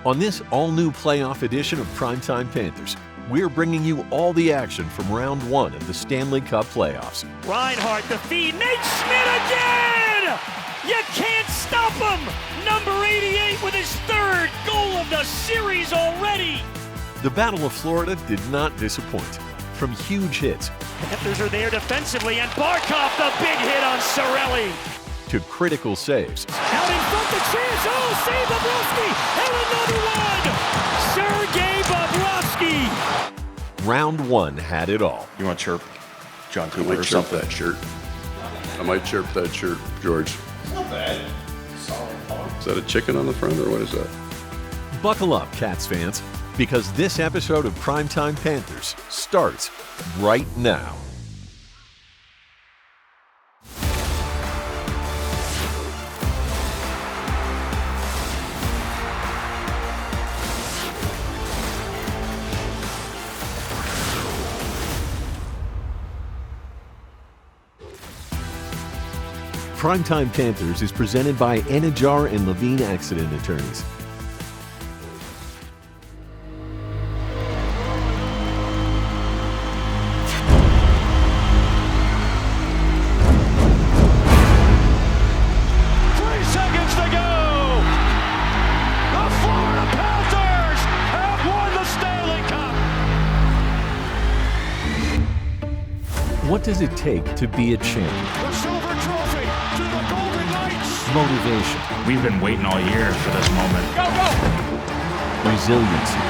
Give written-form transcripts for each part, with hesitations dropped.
On this all-new playoff edition of Primetime Panthers, we're bringing you all the action from round one of the Stanley Cup playoffs. Reinhart, the feed, Nate Schmidt again! You can't stop him! Number 88 with his third goal of the series already! The Battle of Florida did not disappoint. From huge hits, Panthers are there defensively, and Barkov, the big hit on Cirelli. to critical saves. Out in front, the chance, oh, save Bobrovsky, and another one! Sergei Bobrovsky! Round one had it all. You want to chirp John I Cooper or might chirp something? that shirt. I might chirp that shirt, George. It's not bad. Solid color. Is that a chicken on the front, or what is that? Buckle up, Cats fans, because this episode of Primetime Panthers starts right now. Primetime Panthers is presented by Anajar and Levine Accident Attorneys. What does it take to be a champion? The silver trophy to the Golden Knights! Motivation, We've been waiting all year for this moment. Go, go! resiliency,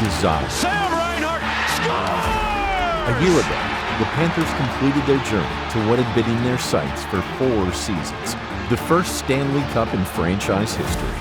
desire. Sam Reinhart, score! A year ago, the Panthers completed their journey to what had been in their sights for 4 seasons, the first Stanley Cup in franchise history.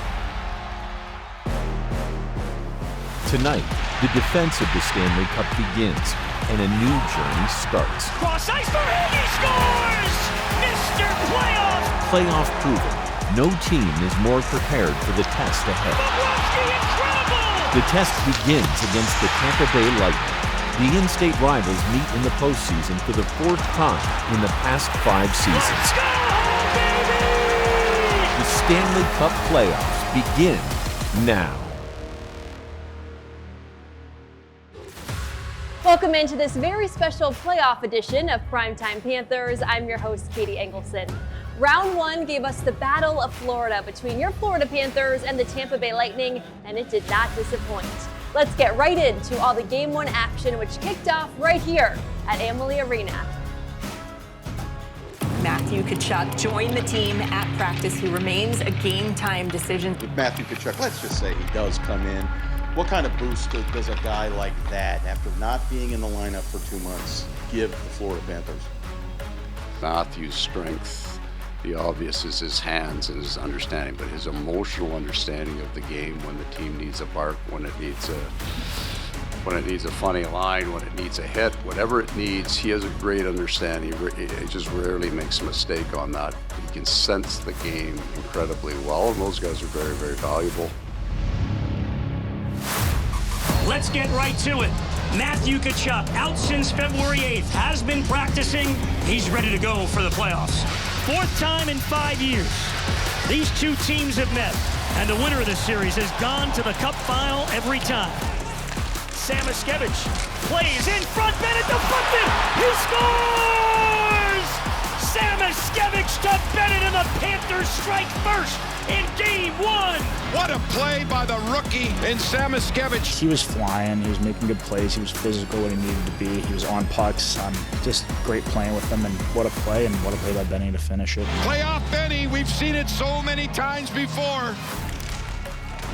Tonight, the defense of the Stanley Cup begins, and a new journey starts. Cross ice for him, he scores! Mr. Playoff! Playoff proven, no team is more prepared for the test ahead. Bobrovsky, incredible! The test begins against the Tampa Bay Lightning. The in-state rivals meet in the postseason for the 4th time in the past 5 seasons. Let's go, baby! The Stanley Cup playoffs begin now. Welcome into this very special playoff edition of Primetime Panthers. I'm your host, Katie Engelson. Round one gave us the Battle of Florida between your Florida Panthers and the Tampa Bay Lightning, and it did not disappoint. Let's get right into all the Game 1 action, which kicked off right here at Amalie Arena. Matthew Tkachuk joined the team at practice. He remains a game-time decision. With Matthew Tkachuk, let's just say he does come in. What kind of boost does a guy like that, after not being in the lineup for 2 months, give the Florida Panthers? Matthew's strength, the obvious is his hands and his understanding, but his emotional understanding of the game when the team needs a bark, when it needs a funny line, when it needs a hit, whatever it needs, he has a great understanding. He just rarely makes a mistake on that. He can sense the game incredibly well, and those guys are very, very valuable. Let's get right to it. Matthew Tkachuk, out since February 8th, has been practicing. He's ready to go for the playoffs. 4th time in 5 years. These two teams have met, and the winner of the series has gone to the Cup final every time. Samoskevich plays in front, Bennett deflected. He scores! Samoskevich to Bennett, and the Panthers strike first in Game 1. What a play by the rookie in Samoskevich. He was flying, he was making good plays, he was physical when he needed to be, he was on pucks, just great playing with them, and what a play, and what a play by Benny to finish it. Playoff Benny, we've seen it so many times before.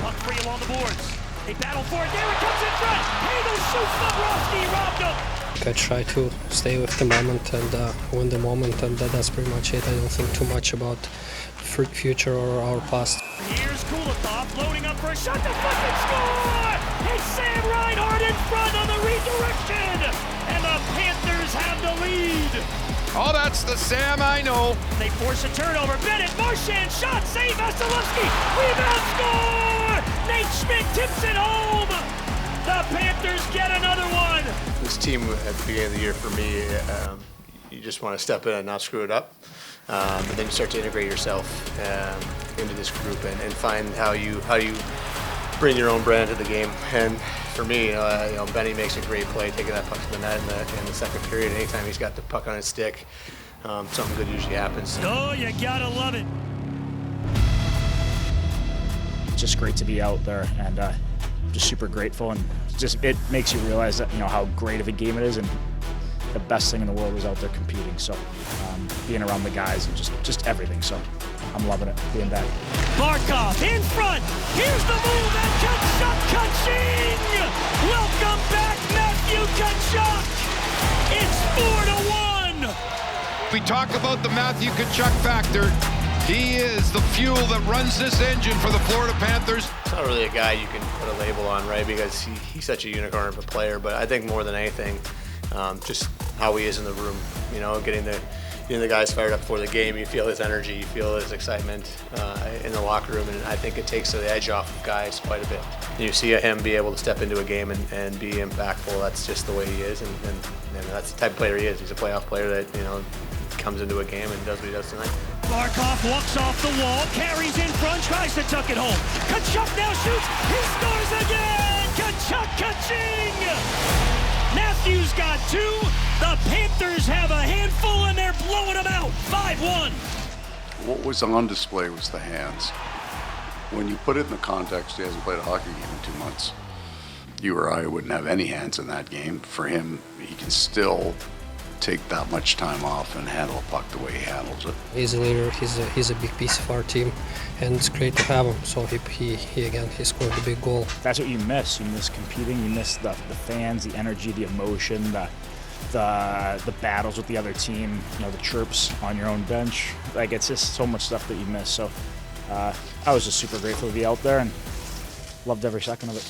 Puck free along the boards. They battle for it. There it comes in front. Hagel shoots. Bobrovsky robbed him. I try to stay with the moment and win the moment, and that's pretty much it. I don't think too much about future or our past. Here's Kulikov loading up for a shot. Deflected, score! It's Sam Reinhart in front on the redirection, and the Panthers have the lead. Oh, that's the Sam I know. They force a turnover. Bennett, Marchand, shot, save, Vasilevsky, rebound, score! Nate Schmidt tips it home. The Panthers get another one. This team at the beginning of the year, for me, you just want to step in and not screw it up. And then you start to integrate yourself into this group and find how you bring your own brand to the game. And for me, Benny makes a great play taking that puck to the net in the second period. Anytime he's got the puck on his stick, something good usually happens. Oh, you gotta love it. It's just great to be out there, and just super grateful, and it makes you realize that how great of a game it is, and the best thing in the world is out there competing. So being around the guys and just everything. So I'm loving it being back. Barkov in front. Here's the move, and Tkachuk Kaching! Welcome back, Matthew Tkachuk! It's 4-1! We talk about the Matthew Tkachuk factor. He is the fuel that runs this engine for the Florida Panthers. It's not really a guy you can put a label on, right? Because he's such a unicorn of a player. But I think more than anything, just how he is in the room. Getting the guys fired up for the game. You feel his energy, you feel his excitement in the locker room, and I think it takes the edge off of guys quite a bit. You see him be able to step into a game and be impactful. That's just the way he is, and that's the type of player he is. He's a playoff player that comes into a game and does what he does tonight. Barkov walks off the wall, carries in front, tries to tuck it home. Tkachuk now shoots, he scores again! Tkachuk Kaching! Matthews got 2, the Panthers have a handful and they're blowing them out, 5-1. What was on display was the hands. When you put it in the context, he hasn't played a hockey game in 2 months. You or I wouldn't have any hands in that game. For him, he can still take that much time off and handle a puck the way he handles it. He's a leader, he's a big piece of our team, and it's great to have him. So he scored the big goal. That's what you miss. You miss competing, you miss the fans, the energy, the emotion, the battles with the other team, the chirps on your own bench. Like, it's just so much stuff that you miss. So I was just super grateful to be out there and loved every second of it.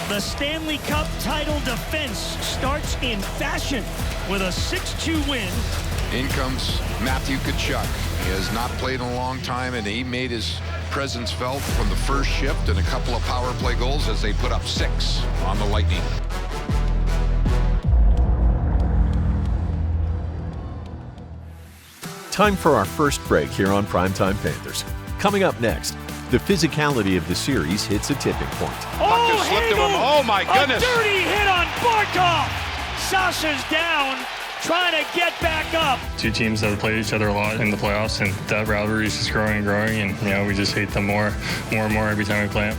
The Stanley Cup title defense starts in fashion with a 6-2 win. In comes Matthew Tkachuk. He has not played in a long time, and he made his presence felt from the first shift and a couple of power play goals as they put up 6 on the Lightning. Time for our first break here on Primetime Panthers. Coming up next, the physicality of the series hits a tipping point. Oh, just slipped to him. Oh my goodness. A dirty hit on Barkov. Sasha's down, trying to get back up. Two teams that have played each other a lot in the playoffs, and that rivalry is just growing and growing, and we just hate them more and more every time we play them.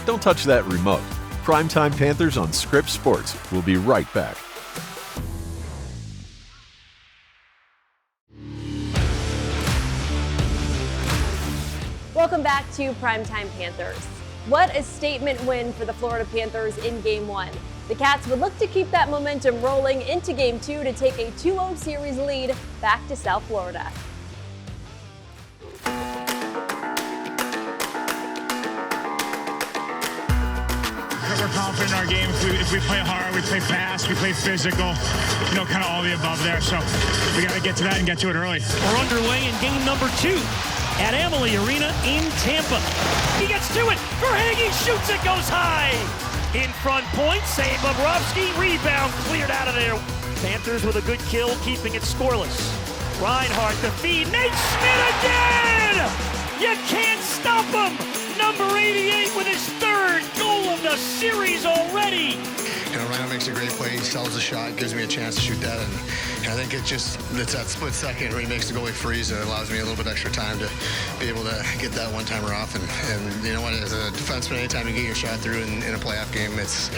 Don't touch that remote. Primetime Panthers on Scripps Sports. We'll be right back. Welcome back to Primetime Panthers. What a statement win for the Florida Panthers in Game 1. The Cats would look to keep that momentum rolling into Game 2 to take a 2-0 series lead back to South Florida. We're confident in our game. If we play hard, we play fast, we play physical, kind of all the above there. So we got to get to that and get to it early. We're underway in game number 2 at Amalie Arena in Tampa. He gets to it. Verhaeghe shoots it, goes high. In front point, save Bobrovsky, rebound cleared out of there. Panthers with a good kill, keeping it scoreless. Reinhart the feed, Nate Schmidt again! You can't stop him! Number 88 with his 3rd goal of the series already. Reinhart makes a great play, he sells the shot, gives me a chance to shoot that, and I think it's that split second where he makes the goalie freeze, and it allows me a little bit extra time to be able to get that one-timer off. And you know what, as a defenseman, anytime you get your shot through in a playoff game, it's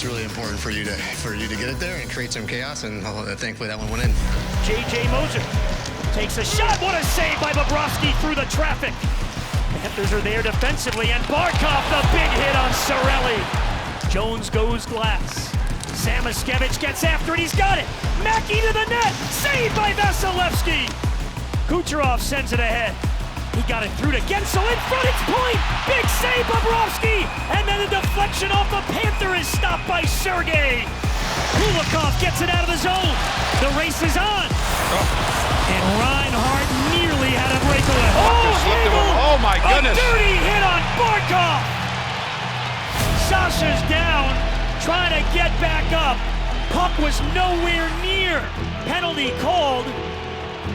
really important for you to get it there and create some chaos, and thankfully that one went in. J.J. Moser takes a shot. What a save by Bobrovsky through the traffic. Panthers are there defensively, and Barkov the big hit on Cirelli. Jones goes glass. Samoskevich gets after it, he's got it! Mackey to the net, saved by Vasilevsky! Kucherov sends it ahead. He got it through to Gensel in front, it's point! Big save, Bobrovsky! And then a deflection off the Panther is stopped by Sergei! Kulikov gets it out of the zone. The race is on! And Reinhart nearly had a breakaway. Oh my goodness! A dirty hit on Barkov! Sasha's down, trying to get back up. Puck was nowhere near. Penalty called.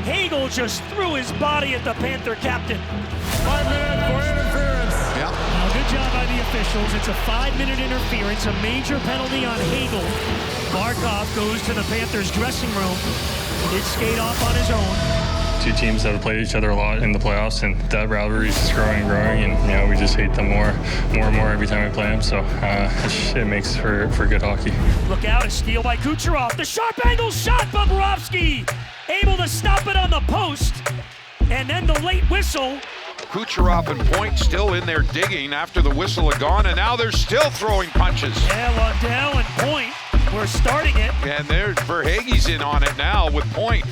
Hagel just threw his body at the Panther captain. 5 minutes whistles. It's a 5-minute interference, a major penalty on Hagel. Barkov goes to the Panthers dressing room. Did skate off on his own. Two teams that have played each other a lot in the playoffs, and that rivalry is just growing and growing, and we just hate them more and more every time we play them. So it makes for good hockey. Look out, a steal by Kucherov. The sharp angle shot, Bobrovsky able to stop it on the post, and then the late whistle. Kucherov and Point still in there digging after the whistle had gone, and now they're still throwing punches. Yeah, Lundell and Point were starting it. And there's Verhaeghe's in on it now with Point.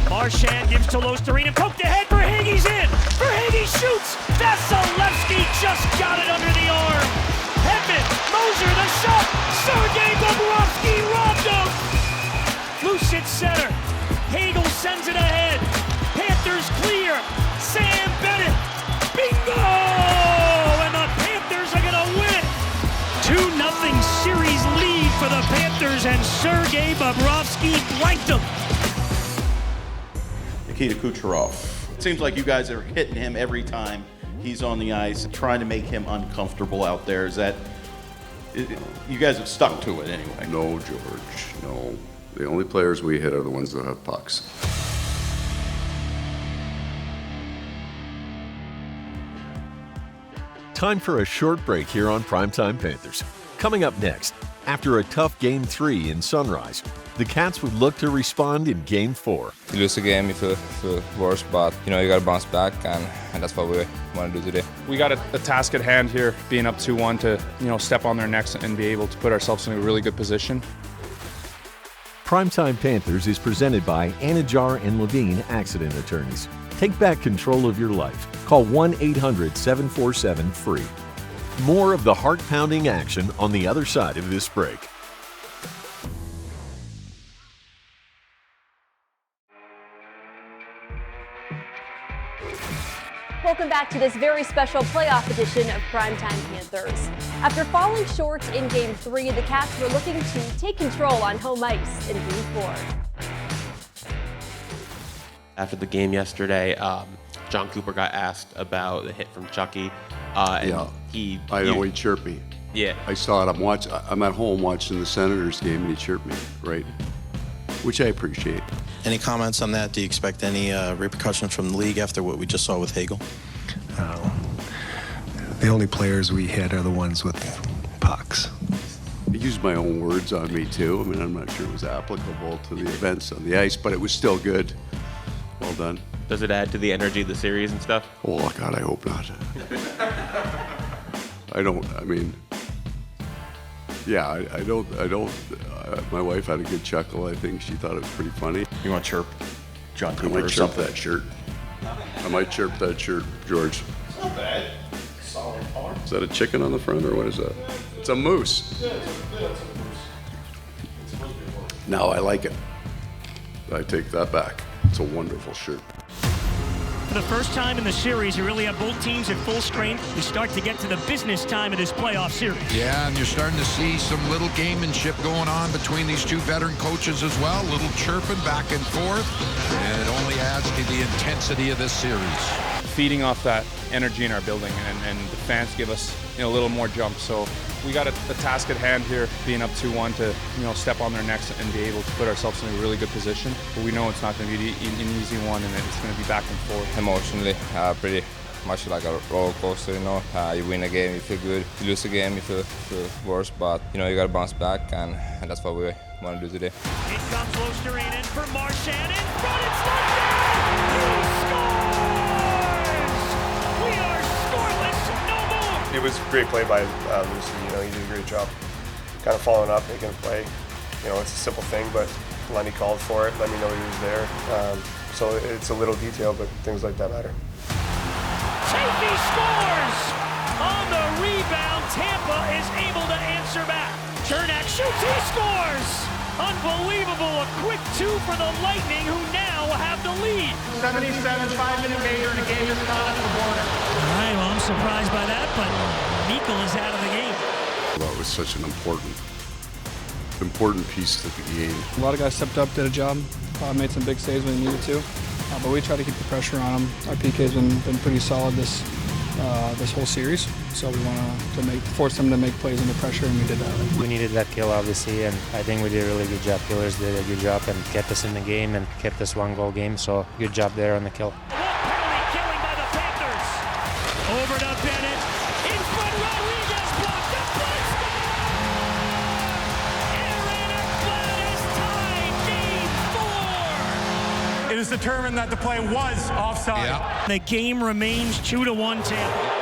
Marchand gives to Losterine and poked ahead. Verhaeghe's in. Verhaeghe shoots. Vasilevsky just got it under the arm. Hedman, Moser, the shot. Sergei Bobrovsky robbed him. Loose hit center. Hagel sends it ahead. Panthers clear. Sam Bennett. Bingo! And the Panthers are going to win it. 2-0 series lead for the Panthers, and Sergei Bobrovsky blanked them. Nikita Kucherov. It seems like you guys are hitting him every time he's on the ice, trying to make him uncomfortable out there. Is that, you guys have stuck to it anyway? No, George, no. The only players we hit are the ones that have pucks. Time for a short break here on Primetime Panthers. Coming up next, after a tough Game 3 in Sunrise, the Cats would look to respond in Game 4. You lose a game, you feel worse, but you got to bounce back, and that's what we want to do today. We got a task at hand here, being up 2-1, to step on their necks and be able to put ourselves in a really good position. Primetime Panthers is presented by Anajar and Levine Accident Attorneys. Take back control of your life. Call 1-800-747-FREE. More of the heart-pounding action on the other side of this break. Welcome back to this very special playoff edition of Primetime Panthers. After falling short in Game 3, the Cats were looking to take control on home ice in Game 4. After the game yesterday, John Cooper got asked about the hit from Chucky. He chirped me. Yeah. I saw it. I'm at home watching the Senators game, and he chirped me, right? Which I appreciate. Any comments on that? Do you expect any repercussions from the league after what we just saw with Hagel? The only players we hit are the ones with pucks. I used my own words on me, too. I mean, I'm not sure it was applicable to the events on the ice, but it was still good. Well done. Does it add to the energy of the series and stuff? Oh, God, I hope not. I don't. My wife had a good chuckle. I think she thought it was pretty funny. You want to chirp John Cooper I might chirp that shirt. I might chirp that shirt, George. It's not bad. Solid arm. Is that a chicken on the front, or what is that? It's a moose. Yeah, it's a moose. It's supposed to be a moose. No, I like it. I take that back. It's a wonderful shirt. For the first time in the series, you really have both teams at full strength. We start to get to the business time of this playoff series. Yeah, and you're starting to see some little gamemanship going on between these two veteran coaches as well. A little chirping back and forth, and it only adds to the intensity of this series. Feeding off that energy in our building, and the fans give us a little more jump. So we got a task at hand here, being up 2-1, to step on their necks and be able to put ourselves in a really good position. But we know it's not going to be an easy one, and it's going to be back and forth. Emotionally, pretty much like a roller coaster. You win a game, you feel good. You lose a game, you feel worse. But you got to bounce back, and that's what we want to do today. In comes Losterine in for Marchand in front. It's Lundell! He scores! We are scoreless, no more. It was a great play by Lucy. He did a great job, kind of following up, making a play. It's a simple thing, but Lenny called for it. Let me know he was there. So it's a little detail, but things like that matter. Chafee scores! On the rebound, Tampa is able to answer back. Cernak shoots, he scores! Unbelievable, a quick 2 for the Lightning, who now have the lead. 77, 5-minute major, and a game is not at the border. All right, well, I'm surprised by that, but Mikkel is out of the game. That was such an important piece to the game. A lot of guys stepped up, did a job, made some big saves when they needed to, but we try to keep the pressure on them. Our PK's been pretty solid this this whole series. So we want to force them to make plays under pressure, and we did that. We needed that kill, obviously, and I think we did a really good job. Killers did a good job and kept us in the game and kept us one-goal game. So good job there on the kill. Penalty killing by the Panthers. Over to Bennett. In front, Rodriguez blocked the blitz. Aaron Ekblad is tied. Game 4. It is determined that the play was offside. The game remains 2-1 Tampa.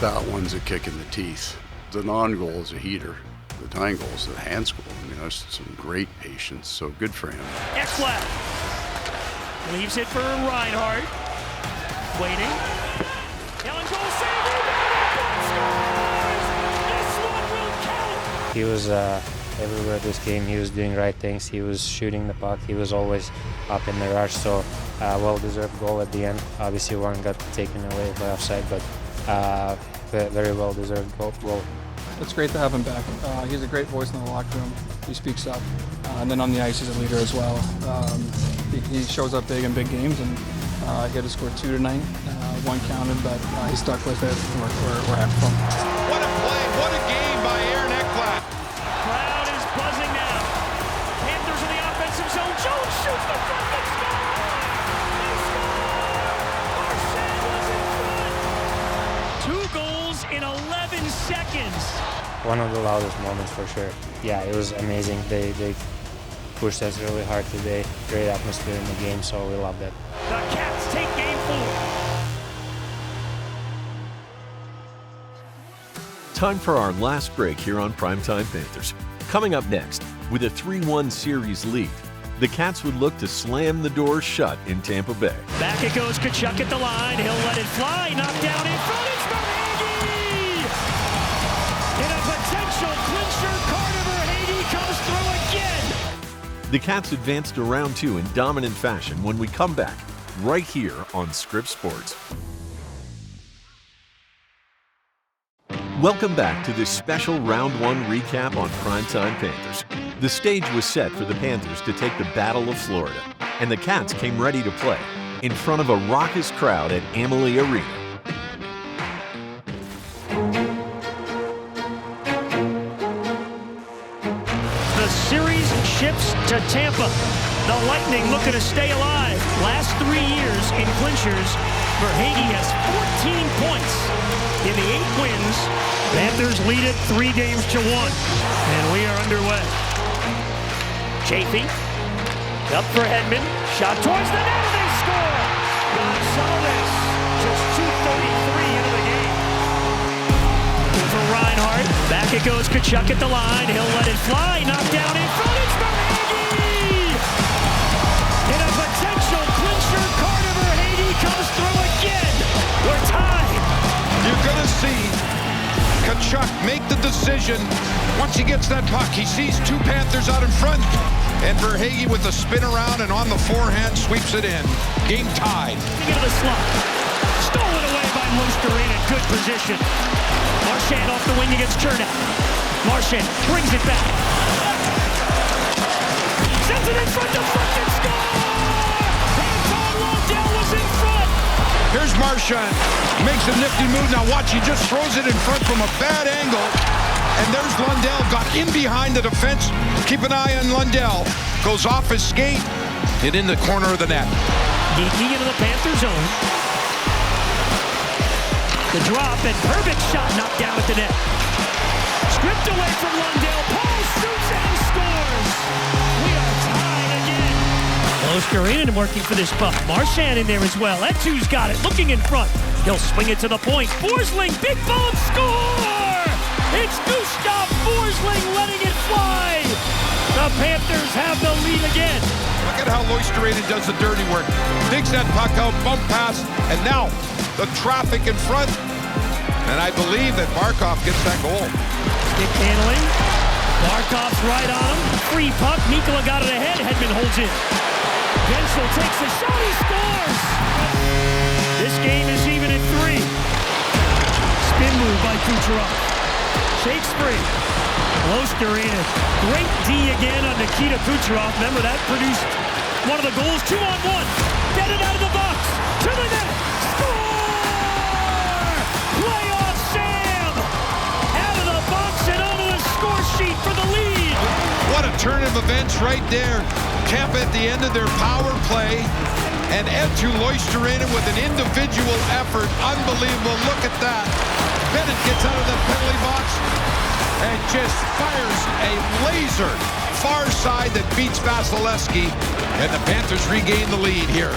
That one's a kick in the teeth. The non-goal is a heater. The tying goal is a hand school. I mean, that's some great patience, so good for him. Ekblad leaves it for Reinhardt. Waiting. Ellen goal save. Scores! This one will count. He was everywhere this game. He was doing right things. He was shooting the puck. He was always up in the rush. So well-deserved goal at the end. Obviously, one got taken away by offside, but very well-deserved goal. It's great to have him back. He's a great voice in the locker room. He speaks up. And then on the ice, he's a leader as well. He shows up big in big games, and he had to score 2 tonight. One counted, but he stuck with it. We're happy for him. What a play, what a game by Aaron Ekblad. Crowd is buzzing now. Panthers in the offensive zone. Jones shoots the front and scores! They score! Marchand was in front. 2 goals in 11 seconds. One of the loudest moments for sure. Yeah, it was amazing. They pushed us really hard today. Great atmosphere in the game, so we love that. The Cats take game 4. Time for our last break here on Primetime Panthers. Coming up next, with a 3-1 series lead, the Cats would look to slam the door shut in Tampa Bay. Back it goes, Tkachuk at the line. He'll let it fly. Knocked down in front. It's Verhaeghe! In a potential clincher, Carter Verhaeghe comes through again. The Cats advance to round 2 in dominant fashion when we come back, right here on Scripps Sports. Welcome back to this special Round 1 recap on Primetime Panthers. The stage was set for the Panthers to take the Battle of Florida, and the Cats came ready to play in front of a raucous crowd at Amalie Arena. The series shifts to Tampa. The Lightning looking to stay alive. Last 3 years in clinchers, Verhaeghe has 14 points. In the 8 wins, Panthers lead it 3 games to 1. And we are underway. Chafee, up for Hedman, shot towards the net, and they score! Gonzalez, just 2:33 into the game. For Reinhardt, back it goes, Tkachuk at the line, he'll let it fly, knocked down in front, it's Verhaeghe! In a potential clincher, Carter Verhaeghe comes through again! We're tied! You're going to see Tkachuk make the decision. Once he gets that puck, he sees 2 Panthers out in front, and Verhaeghe with a spin around and on the forehand sweeps it in. Game tied. Into the slot. Stolen away by Lusterine in good position. Marchand off the wing against Chernak. Marchand brings it back. Sends it in front to fucking score! Anton Lundell was in front. Here's Marchand. Makes a nifty move. Now watch, he just throws it in front from a bad angle. And there's Lundell, got in behind the defense. Keep an eye on Lundell. Goes off his skate and in the corner of the net. Geeky into the Panther zone. The drop and perfect shot knocked down at the net. Stripped away from Lundell. Paul shoots and scores. We are tied again. Lusterine working for this puck. Marchand in there as well. Etsu's got it, looking in front. He'll swing it to the point. Forsling, big bomb, score! It's Gustav Forsling letting it fly. The Panthers have the lead again. Look at how Luisterainen does the dirty work. Digs that puck out, bump pass, and now the traffic in front. And I believe that Barkov gets that goal. Stick handling. Barkov's right on him. Free puck. Mikkola got it ahead. Hedman holds it. Gensel takes the shot. He scores. This game is even at 3. Spin move by Kucherov. Shakes free. Lusterine. Great D again on Nikita Kucherov. Remember that produced one of the goals. 2-on-1. Get it out of the box. To the net. Score! defense right there. Tampa at the end of their power play. And Eetu Loisterainen with an individual effort. Unbelievable. Look at that. Bennett gets out of the penalty box and just fires a laser far side that beats Vasilevsky. And the Panthers regain the lead here.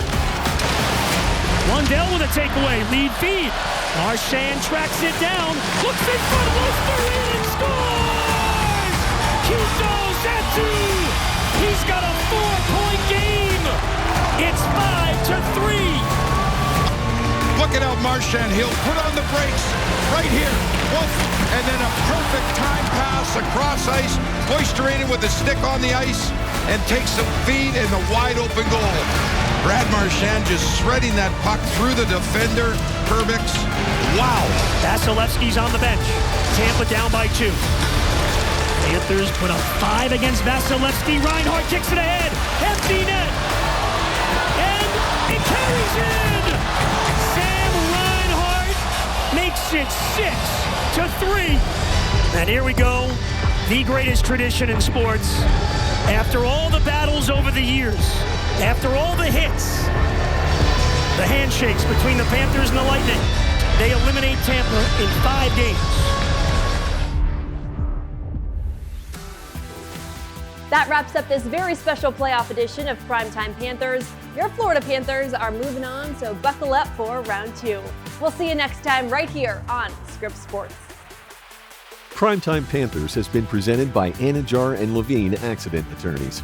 Lundell with a takeaway. Lead feed. Marchand tracks it down. Looks in front of Loisterainen. Scores! Keito Eetu. He's got a 4-point game. It's 5-3. Look at how Marchand, he'll put on the brakes right here. Woof. And then a perfect time pass across ice. Loisterainen with a stick on the ice and takes some feed in the wide open goal. Brad Marchand just shredding that puck through the defender. Perbix. Wow. Vasilevsky's on the bench. Tampa down by 2. Panthers put up 5 against Vasilevsky. Reinhart kicks it ahead. Empty net. And it carries in. Sam Reinhart makes it 6-3. And here we go. The greatest tradition in sports. After all the battles over the years, after all the hits, the handshakes between the Panthers and the Lightning, they eliminate Tampa in 5 games. That wraps up this very special playoff edition of Primetime Panthers. Your Florida Panthers are moving on, so buckle up for round 2. We'll see you next time right here on Script Sports. Primetime Panthers has been presented by Anajar and Levine Accident Attorneys.